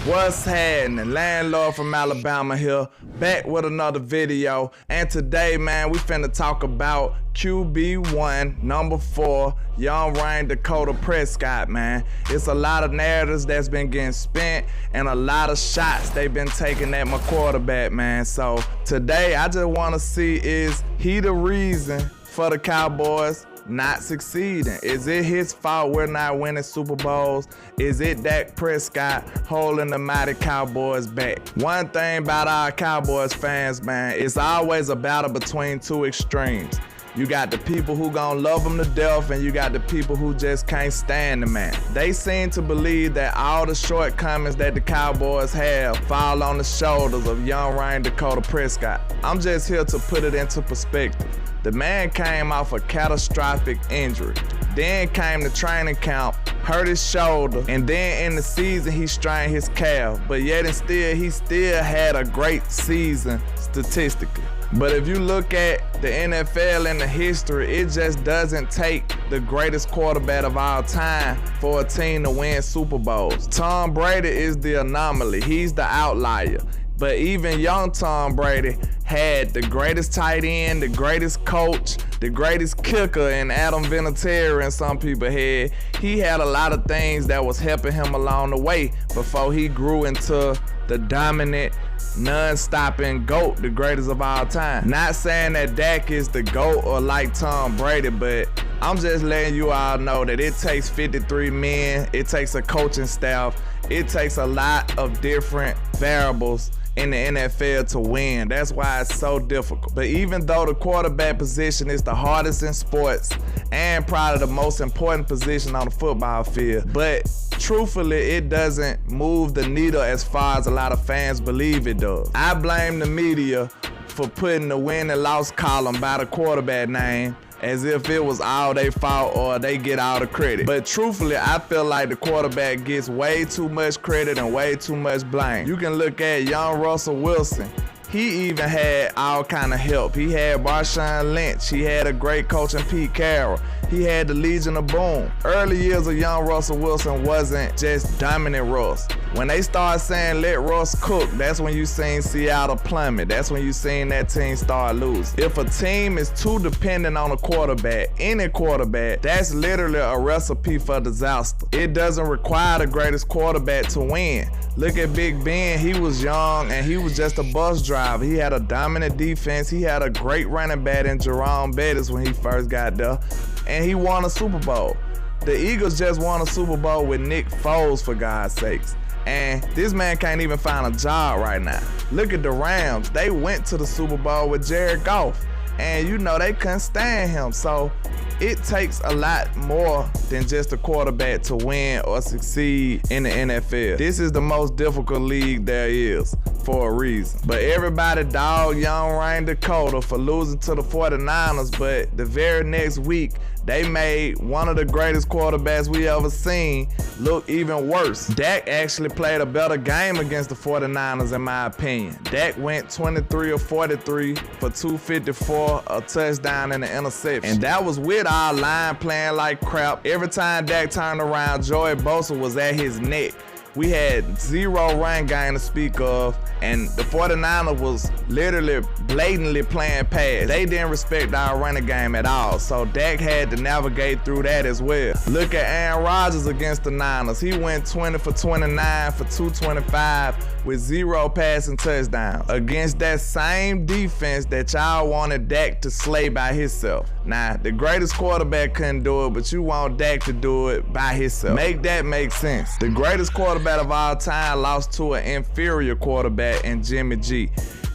What's happening? Landlord from Alabama here, back with another video. And today, man, we finna talk about QB1, number 4, young Dakota Prescott, man. It's a lot of narratives that's been getting spent and a lot of shots they've been taking at my quarterback, man. So today, I just wanna see, is he the reason for the Cowboys not succeeding? Is it his fault we're not winning Super Bowls? Is it Dak Prescott holding the mighty Cowboys back? One thing about our Cowboys fans, man, it's always a battle between two extremes. You got the people who gonna love him to death, and you got the people who just can't stand the man. They seem to believe that all the shortcomings that the Cowboys have fall on the shoulders of young Dakota Prescott. I'm just here to put it into perspective. The man came off a catastrophic injury, then came to training camp, hurt his shoulder, and then in the season he strained his calf, but yet and still he still had a great season statistically. But if you look at the NFL and the history, it just doesn't take the greatest quarterback of all time for a team to win Super Bowls. Tom Brady is the anomaly. He's the outlier. But even young Tom Brady had the greatest tight end, the greatest coach, the greatest kicker in Adam Vinatieri and some people had. He had a lot of things that was helping him along the way before he grew into the dominant, non-stopping GOAT, the greatest of all time. Not saying that Dak is the GOAT or like Tom Brady, but I'm just letting you all know that it takes 53 men, it takes a coaching staff, it takes a lot of different variables in the NFL to win. That's why it's so difficult. But even though the quarterback position is the hardest in sports and probably the most important position on the football field, but truthfully, it doesn't move the needle as far as a lot of fans believe it does. I blame the media for putting the win and loss column by the quarterback name as if it was all their fault or they get all the credit. But truthfully, I feel like the quarterback gets way too much credit and way too much blame. You can look at young Russell Wilson. He even had all kind of help. He had Marshawn Lynch. He had a great coach in Pete Carroll. He had the Legion of Boom. Early years of young Russell Wilson wasn't just dominant Russ. When they started saying let Russ cook, that's when you seen Seattle plummet. That's when you seen that team start losing. If a team is too dependent on a quarterback, any quarterback, that's literally a recipe for disaster. It doesn't require the greatest quarterback to win. Look at Big Ben. He was young and he was just a bus driver. He had a dominant defense. He had a great running back in Jerome Bettis when he first got there, and he won a Super Bowl. The Eagles just won a Super Bowl with Nick Foles, for God's sakes. And this man can't even find a job right now. Look at the Rams. They went to the Super Bowl with Jared Goff, and you know they couldn't stand him. So it takes a lot more than just a quarterback to win or succeed in the NFL. This is the most difficult league there is for a reason. But everybody dog young Dakota for losing to the 49ers, but the very next week, they made one of the greatest quarterbacks we ever seen look even worse. Dak actually played a better game against the 49ers in my opinion. Dak went 23 or 43 for 254, a touchdown and an interception. And that was with our line playing like crap. Every time Dak turned around, Joey Bosa was at his neck. We had zero run game to speak of, and the 49ers was literally blatantly playing pass. They didn't respect our running game at all, so Dak had to navigate through that as well. Look at Aaron Rodgers against the Niners. He went 20 for 29 for 225 with 0 passing touchdowns against that same defense that y'all wanted Dak to slay by himself. Now, the greatest quarterback couldn't do it, but you want Dak to do it by himself. Make that make sense. The greatest quarterback of all time lost to an inferior quarterback in Jimmy G.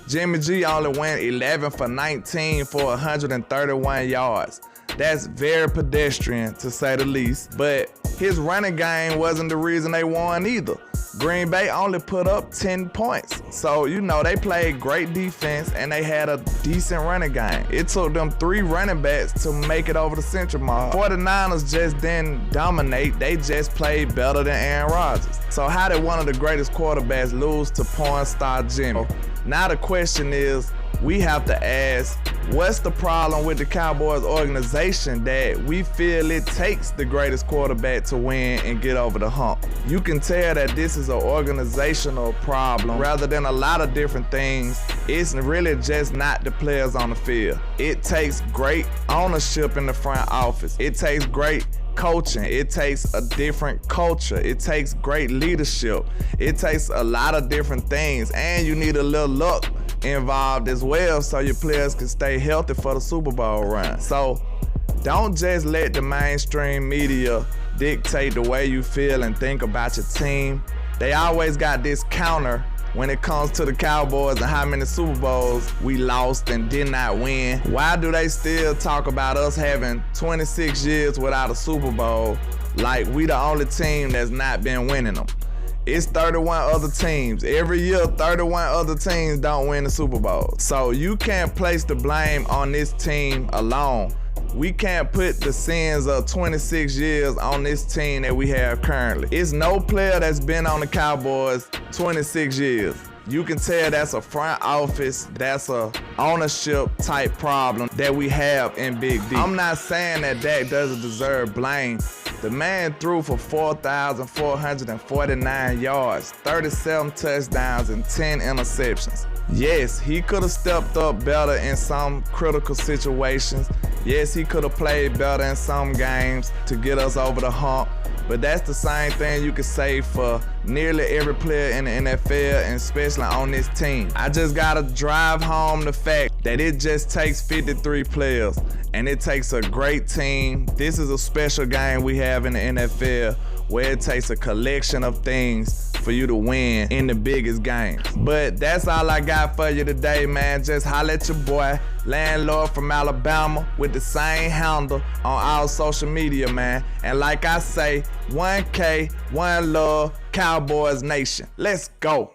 Jimmy G only went 11 for 19 for 131 yards. That's very pedestrian, to say the least, but his running game wasn't the reason they won either. Green Bay only put up 10 points. So, you know, they played great defense and they had a decent running game. It took them 3 running backs to make it over the central mark. 49ers just didn't dominate. They just played better than Aaron Rodgers. So how did one of the greatest quarterbacks lose to porn star Jimmy? Now the question is, we have to ask, What's the problem with the Cowboys organization that we feel it takes the greatest quarterback to win and get over the hump? You can tell that this is an organizational problem rather than a lot of different things. It's really just not the players on the field. It takes great ownership in the front office. It takes great coaching. It takes a different culture. It takes great leadership. It takes a lot of different things, and you need a little luck involved as well so your players can stay healthy for the Super Bowl run. So don't just let the mainstream media dictate the way you feel and think about your team. They always got this counter when it comes to the Cowboys and how many Super Bowls we lost and did not win. Why do they still talk about us having 26 years without a Super Bowl like we the only team that's not been winning them? It's 31 other teams. Every year, 31 other teams don't win the Super Bowl. So you can't place the blame on this team alone. We can't put the sins of 26 years on this team that we have currently. It's no player that's been on the Cowboys 26 years. You can tell that's a front office, that's a ownership type problem that we have in Big D. I'm not saying that Dak doesn't deserve blame. The man threw for 4,449 yards, 37 touchdowns, and 10 interceptions. Yes, he could have stepped up better in some critical situations. Yes, he could have played better in some games to get us over the hump. But that's the same thing you could say for nearly every player in the NFL, and especially on this team. I just gotta drive home the fact that it just takes 53 players, and it takes a great team. This is a special game we have in the NFL where it takes a collection of things for you to win in the biggest games. But that's all I got for you today, man. Just holla at your boy, Landlord from Alabama, with the same handle on all social media, man. And like I say, 1K, one love, Cowboys Nation. Let's go.